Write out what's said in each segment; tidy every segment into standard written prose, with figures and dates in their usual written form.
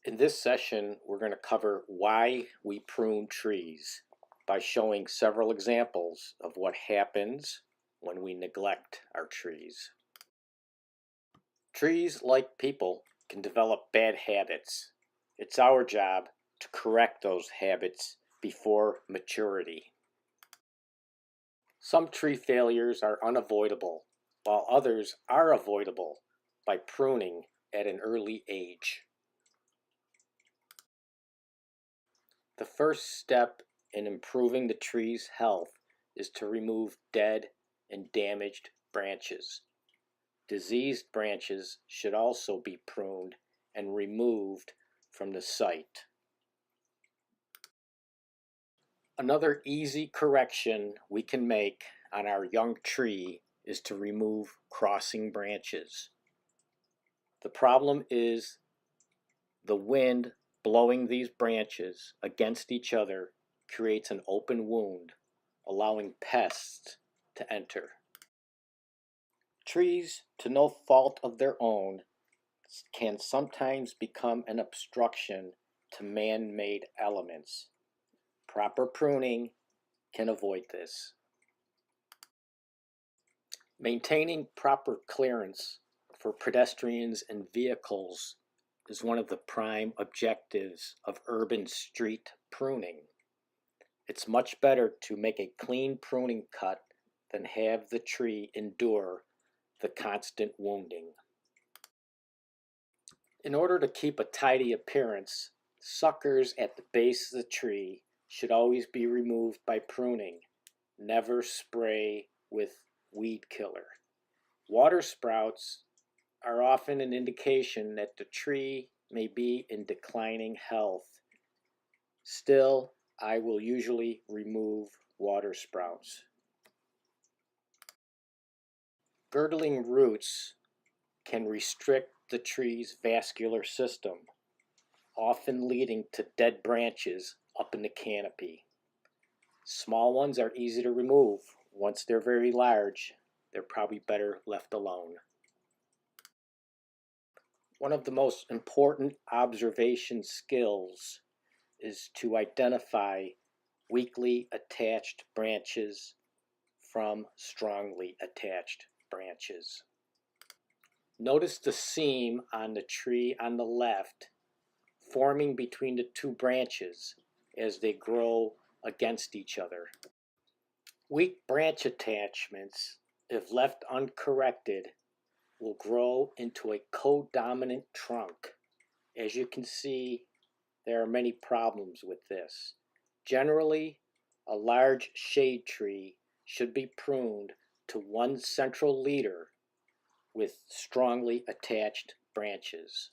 In this session, we're going to cover why we prune trees by showing several examples of what happens when we neglect our trees. Trees, like people, can develop bad habits. It's our job to correct those habits before maturity. Some tree failures are unavoidable, while others are avoidable by pruning at an early age. The first step in improving the tree's health is to remove dead and damaged branches. Diseased branches should also be pruned and removed from the site. Another easy correction we can make on our young tree is to remove crossing branches. The problem is the wind blowing these branches against each other creates an open wound, allowing pests to enter. Trees, to no fault of their own, can sometimes become an obstruction to man-made elements. Proper pruning can avoid this. Maintaining proper clearance for pedestrians and vehicles is one of the prime objectives of urban street pruning. It's much better to make a clean pruning cut than have the tree endure the constant wounding. In order to keep a tidy appearance, suckers at the base of the tree should always be removed by pruning. Never spray with weed killer. Water sprouts are often an indication that the tree may be in declining health. Still, I will usually remove water sprouts. Girdling roots can restrict the tree's vascular system, often leading to dead branches up in the canopy. Small ones are easy to remove. Once they're very large, they're probably better left alone. One of the most important observation skills is to identify weakly attached branches from strongly attached branches. Notice the seam on the tree on the left forming between the two branches as they grow against each other. Weak branch attachments, if left uncorrected, will grow into a codominant trunk. As you can see, there are many problems with this. Generally, a large shade tree should be pruned to one central leader with strongly attached branches.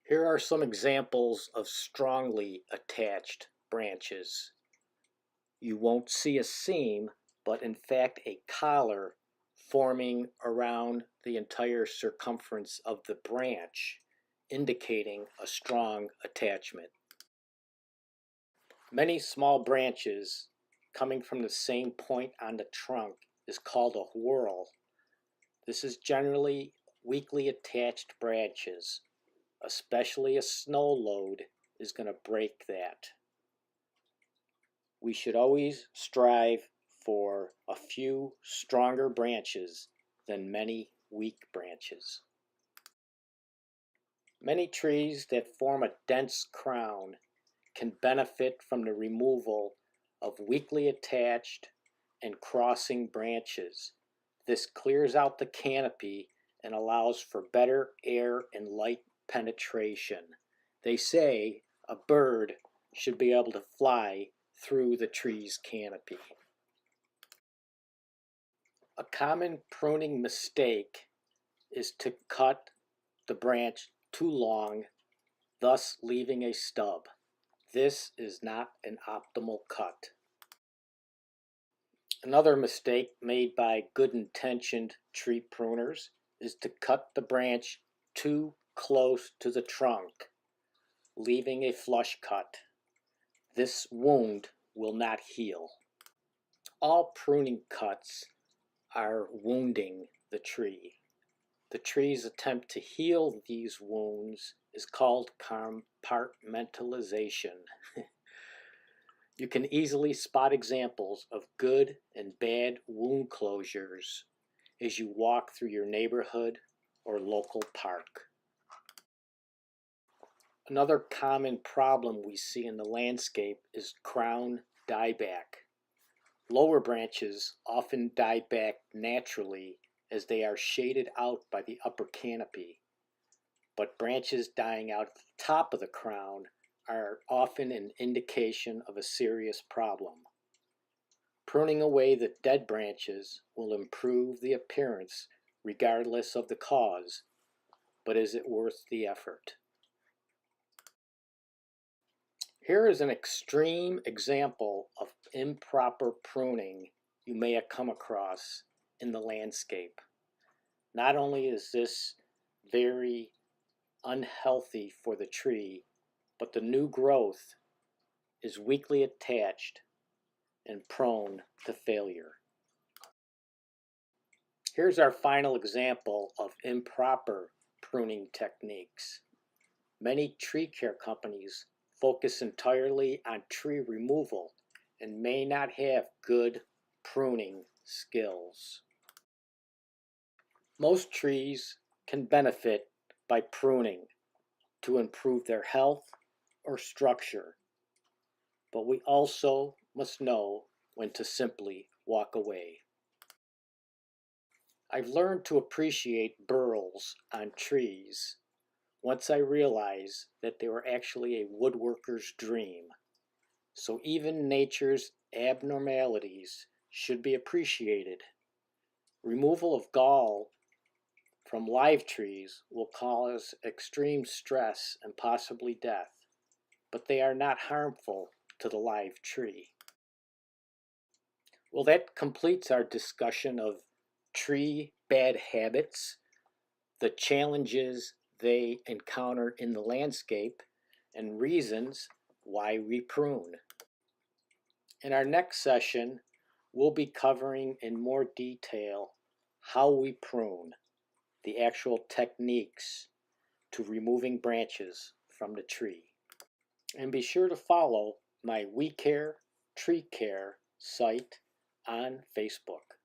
Here are some examples of strongly attached branches. You won't see a seam, but in fact a collar forming around the entire circumference of the branch, indicating a strong attachment. Many small branches coming from the same point on the trunk is called a whorl. This is generally weakly attached branches. Especially a snow load is going to break that. We should always strive for a few stronger branches than many weak branches. Many trees that form a dense crown can benefit from the removal of weakly attached and crossing branches. This clears out the canopy and allows for better air and light penetration. They say a bird should be able to fly through the tree's canopy. A common pruning mistake is to cut the branch too long, thus leaving a stub. This is not an optimal cut. Another mistake made by good-intentioned tree pruners is to cut the branch too close to the trunk, leaving a flush cut. This wound will not heal. All pruning cuts are wounding the tree. The tree's attempt to heal these wounds is called compartmentalization. You can easily spot examples of good and bad wound closures as you walk through your neighborhood or local park. Another common problem we see in the landscape is crown dieback. Lower branches often die back naturally as they are shaded out by the upper canopy, but branches dying out at the top of the crown are often an indication of a serious problem. Pruning away the dead branches will improve the appearance regardless of the cause, but is it worth the effort? Here is an extreme example of improper pruning you may have come across in the landscape. Not only is this very unhealthy for the tree, but the new growth is weakly attached and prone to failure. Here's our final example of improper pruning techniques. Many tree care companies focus entirely on tree removal and may not have good pruning skills. Most trees can benefit by pruning to improve their health or structure, but we also must know when to simply walk away. I've learned to appreciate burls on trees once I realized that they were actually a woodworker's dream. So even nature's abnormalities should be appreciated. Removal of gall from live trees will cause extreme stress and possibly death, but they are not harmful to the live tree. Well, that completes our discussion of tree bad habits, the challenges they encounter in the landscape, and reasons why we prune. In our next session, we'll be covering in more detail how we prune, the actual techniques to removing branches from the tree. And be sure to follow my We Care Tree Care site on Facebook.